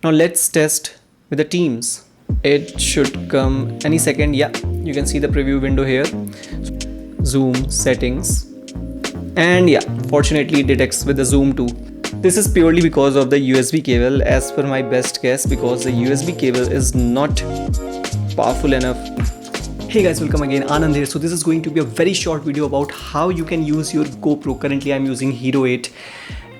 Now let's test with the Teams. It should come any second. Yeah, you can see the preview window here. Zoom settings. And yeah, fortunately it detects with the zoom too. This is purely because of the USB cable, as per my best guess, because the USB cable is not powerful enough. Hey guys, welcome again, Anand here. So this is going to be a very short video about how you can use your GoPro. Currently I'm using Hero 8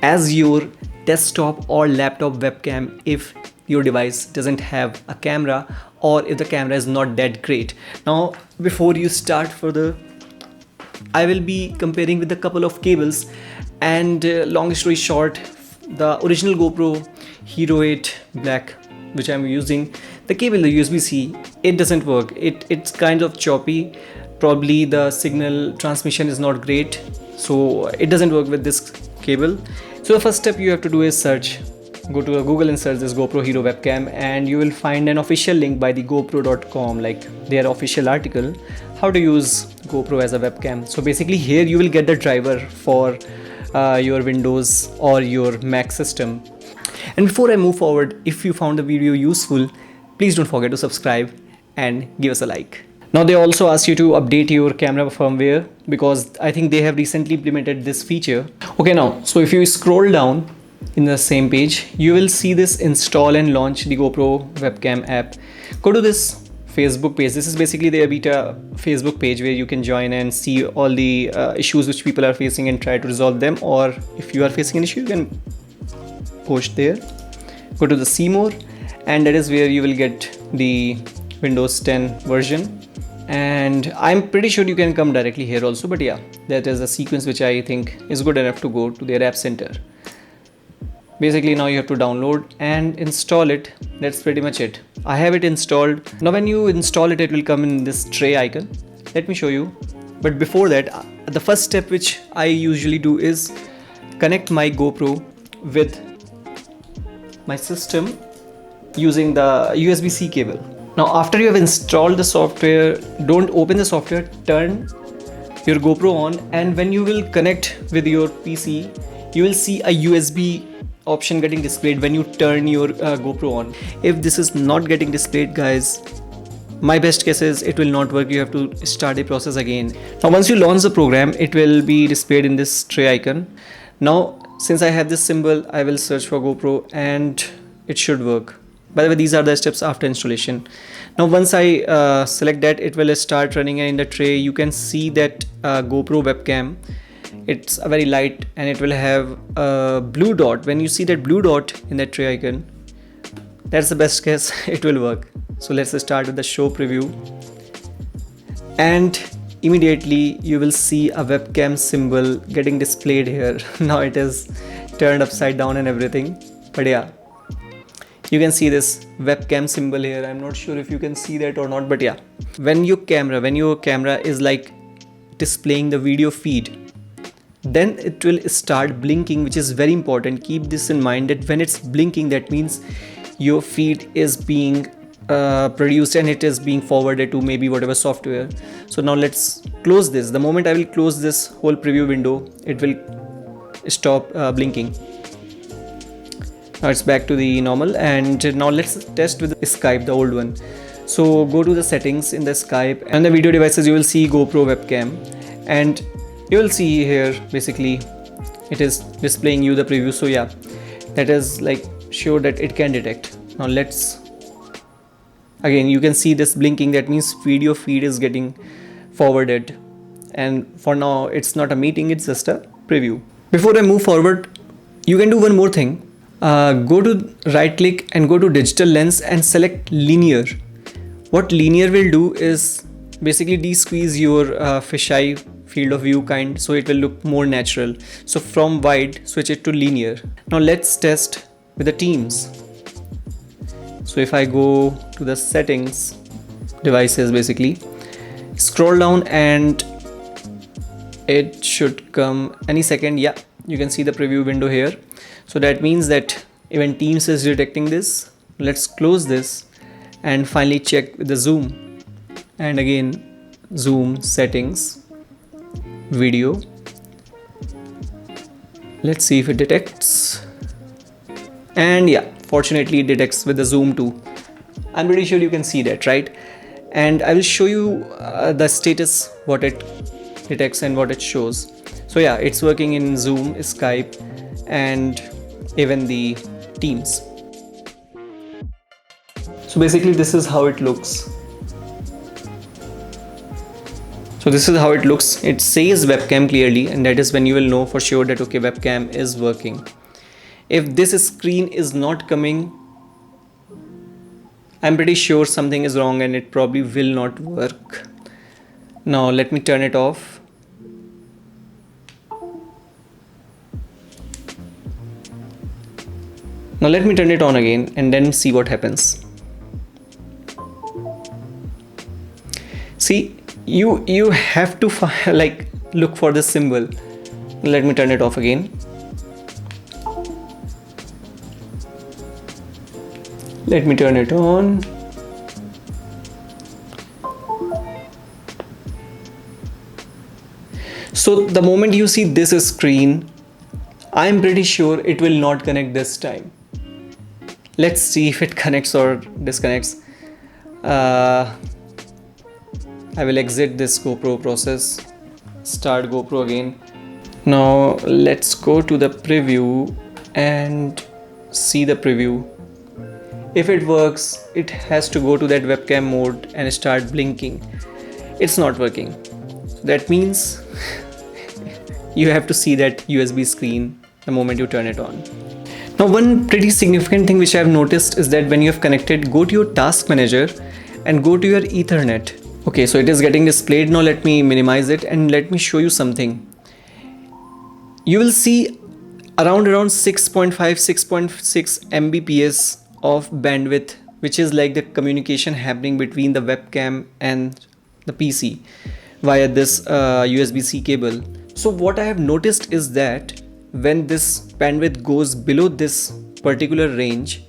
as your desktop or laptop webcam if your device doesn't have a camera or if the camera is not that great. Now before you start further, I will be comparing with a couple of cables, and long story short, the original GoPro Hero 8 Black which I'm using, the cable, the USB-C, it doesn't work. It's kind of choppy. Probably the signal transmission is not great, so it doesn't work with this cable. So the first step you have to do is search. Go to Google and search this GoPro Hero webcam, and you will find an official link by the GoPro.com, like their official article, how to use GoPro as a webcam. So basically here you will get the driver for your Windows or your Mac system. And before I move forward, if you found the video useful, please don't forget to subscribe and give us a like. Now they also ask you to update your camera firmware, because I think they have recently implemented this feature. Okay, now so if you scroll down in the same page, you will see this install and launch the GoPro webcam app. Go to this Facebook page. This is basically their beta Facebook page where you can join and see all the issues which people are facing and try to resolve them, or if you are facing an issue you can post there. Go to the see more, and that is where you will get the Windows 10 version, and I'm pretty sure you can come directly here also, but yeah, that is a sequence which I think is good enough to go to their app center. Basically now you have to download and install it. That's pretty much it. I have it installed. Now when you install it, it will come in this tray icon. Let me show you. But before that, the first step which I usually do is connect my GoPro with my system using the USB-C cable. Now after you have installed the software, don't open the software, turn your GoPro on, and when you will connect with your PC, you will see a USB option getting displayed when you turn your GoPro on. If this is not getting displayed, guys, my best guess is it will not work. You have to start a process again. Now once you launch the program, it will be displayed in this tray icon. Now since I have this symbol, I will search for GoPro and it should work. By the way, these are the steps after installation. Now once I select that, it will start running, and in the tray you can see that GoPro webcam. It's a very light and it will have a blue dot. When you see that blue dot in that tray icon, that's the best guess it will work. So let's start with the show preview, and immediately you will see a webcam symbol getting displayed here. Now it is turned upside down and everything, but yeah, you can see this webcam symbol here. I'm not sure if you can see that or not, but yeah, when your camera is like displaying the video feed, then it will start blinking, which is very important. Keep this in mind, that when it's blinking, that means your feed is being produced and it is being forwarded to maybe whatever software. So now let's close this. The moment I will close this whole preview window, it will stop blinking. Now it's back to the normal, and now let's test with Skype, the old one. So go to the settings in the Skype, and the video devices you will see GoPro webcam, and you will see here basically it is displaying you the preview. So yeah, that is like sure that it can detect. Now let's, again you can see this blinking, that means video feed is getting forwarded, and for now it's not a meeting, it's just a preview. Before I move forward, you can do one more thing. Go to right click and go to digital lens and select linear. What linear will do is basically de-squeeze your fisheye field of view kind, so it will look more natural. So from wide, switch it to linear. Now let's test with the Teams. So if I go to the settings, devices, basically scroll down and it should come any second. Yeah, you can see the preview window here. So that means that even Teams is detecting this. Let's close this and finally check with the zoom, and again zoom settings, video. Let's see if it detects, and yeah, fortunately it detects with the zoom too. I'm pretty sure you can see that, right? And I will show you the status, what it detects and what it shows. So yeah, it's working in Zoom, Skype, and even the Teams. So basically this is how it looks. So this is how it looks. It says webcam clearly, and that is when you will know for sure that okay, webcam is working. If this screen is not coming, I'm pretty sure something is wrong and it probably will not work. Now let me turn it off. Now let me turn it on again and then see what happens. See, you have to like look for the symbol. Let me turn it off again. Let me turn it on. So the moment you see this screen, I'm pretty sure it will not connect this time. Let's see if it connects or disconnects. I will exit this GoPro process, start GoPro again. Now let's go to the preview and see the preview. If it works, it has to go to that webcam mode and start blinking. It's not working. That means you have to see that USB screen the moment you turn it on. Now one pretty significant thing which I have noticed is that when you have connected, go to your task manager and go to your Ethernet. Okay, so it is getting displayed. Now let me minimize it and let me show you something. You will see around 6.5 6.6 Mbps of bandwidth, which is like the communication happening between the webcam and the PC via this USB-C cable. So what I have noticed is that when this bandwidth goes below this particular range,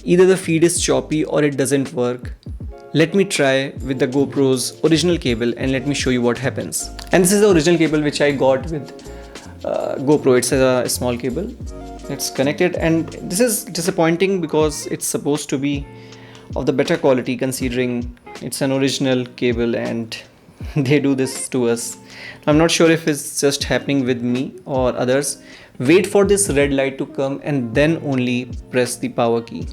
either the feed is choppy or it doesn't work. Let me try with the GoPro's original cable and let me show you what happens. And this is the original cable which I got with GoPro. It's a small cable. It's connected, and this is disappointing because it's supposed to be of the better quality considering it's an original cable and they do this to us. I'm not sure if it's just happening with me or others. Wait for this red light to come and then only press the power key.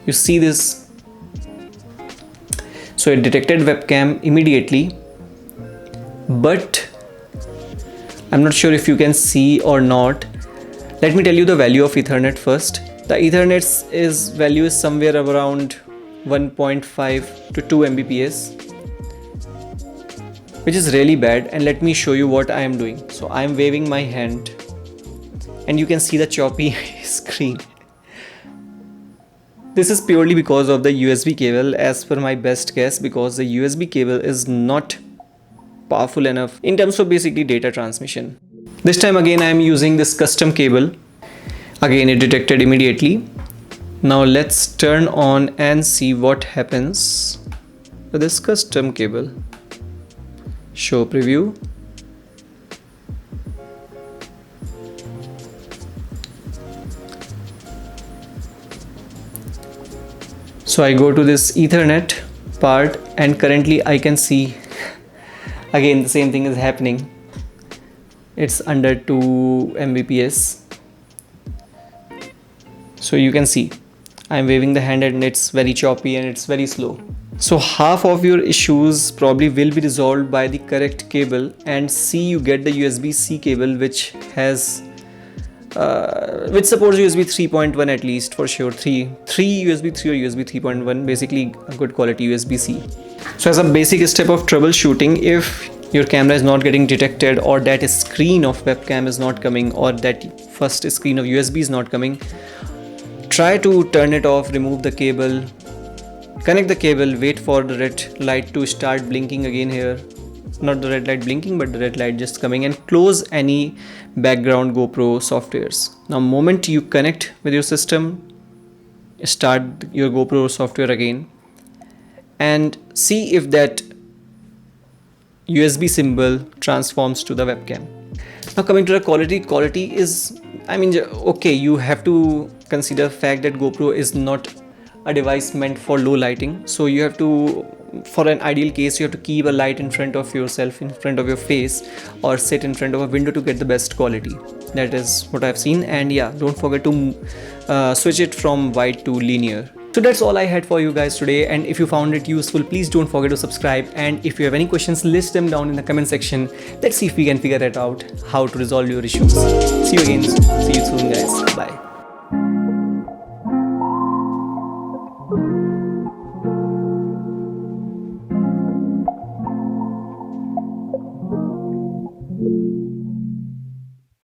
You see this? So it detected webcam immediately, but I'm not sure if you can see or not. Let me tell you the value of Ethernet first. The Ethernet's value is somewhere around 1.5 to 2 Mbps, which is really bad. And let me show you what I am doing. So I am waving my hand and you can see the choppy screen. This is purely because of the USB cable, as per my best guess, because the USB cable is not powerful enough in terms of basically data transmission. This time again I am using this custom cable. Again it detected immediately. Now let's turn on and see what happens with this custom cable. Show preview. So I go to this Ethernet part and currently I can see again the same thing is happening. It's under 2 Mbps. So you can see I'm waving the hand and it's very choppy and it's very slow. So half of your issues probably will be resolved by the correct cable, and C, you get the USB-C cable which has which supports USB 3.1 at least for sure. 3 USB 3 or USB 3.1, basically a good quality USB-C. So as a basic step of troubleshooting, if your camera is not getting detected or that screen of webcam is not coming or that first screen of USB is not coming, try to turn it off, remove the cable, connect the cable, wait for the red light to start blinking again here. Not the red light blinking, but the red light just coming, and close any background GoPro softwares. Now moment you connect with your system, start your GoPro software again and see if that USB symbol transforms to the webcam. Now coming to the quality is, I mean, okay, you have to consider fact that GoPro is not a device meant for low lighting. So you have to, for an ideal case, you have to keep a light in front of yourself, in front of your face, or sit in front of a window to get the best quality. That is what I've seen. And yeah, don't forget to switch it from wide to linear. So that's all I had for you guys today, and if you found it useful, please don't forget to subscribe, and if you have any questions, list them down in the comment section. Let's see if we can figure it out how to resolve your issues. See you again. See you soon, guys. Bye.